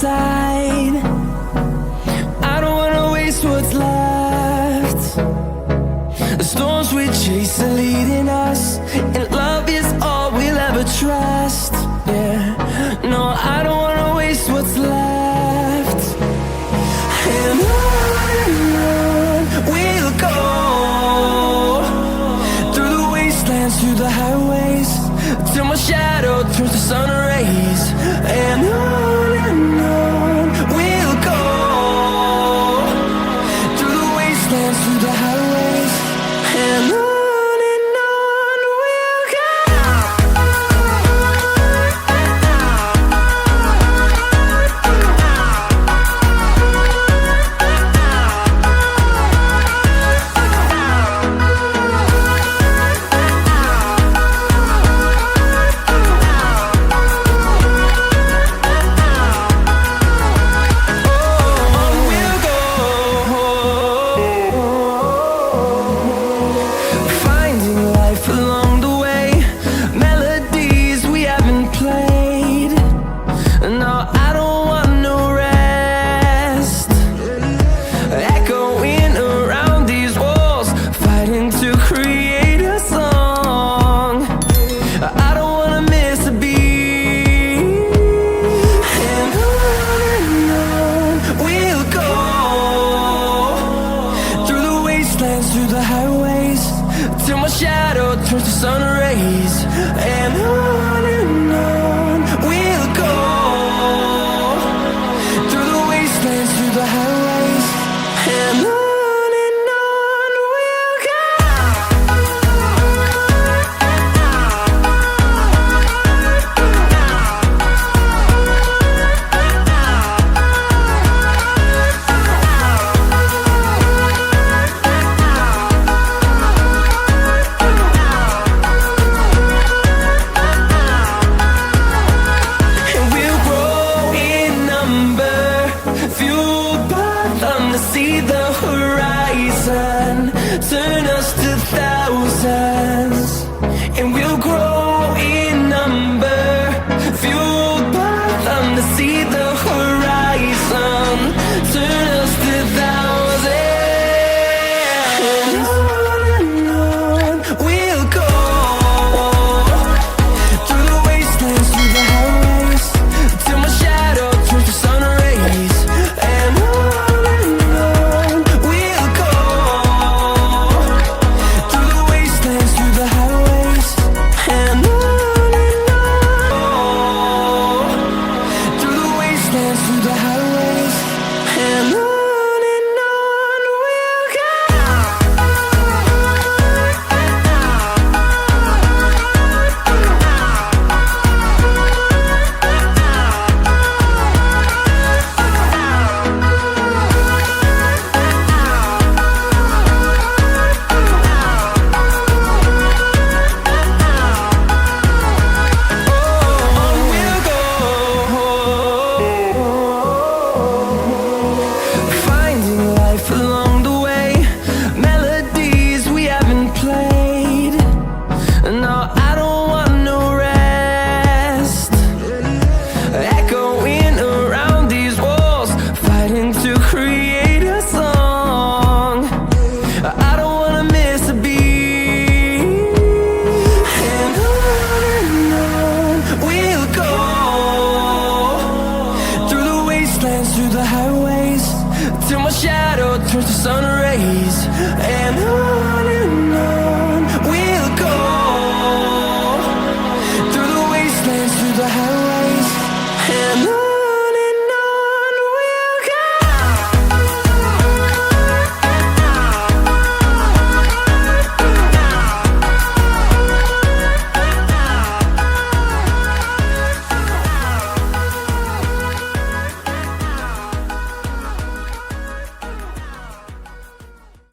side. I don't wanna waste what's left. The storms we chase are leading us, and love is all we'll ever trust. Yeah, no, I don't wanna waste what's left. And on we'll go, through the wastelands, through the highways, till my shadow turns to sun rays. And on we'll go, through the wastelands, through the highways, and on we'll go. Through the highways, till my shadow turns to sun rays. And on we'll go, through the wastelands, through the highways, and on we'll go. See the horizon, turn us to thousands, and we'll grow in number, fueled by them to see the horizon, turn us to thousands. And on we'll go, through the wastelands, through the highways, till my shadow turns to sun rays. And through the highways, and on we'll go. Through the highways, till my shadow turns to sun rays. And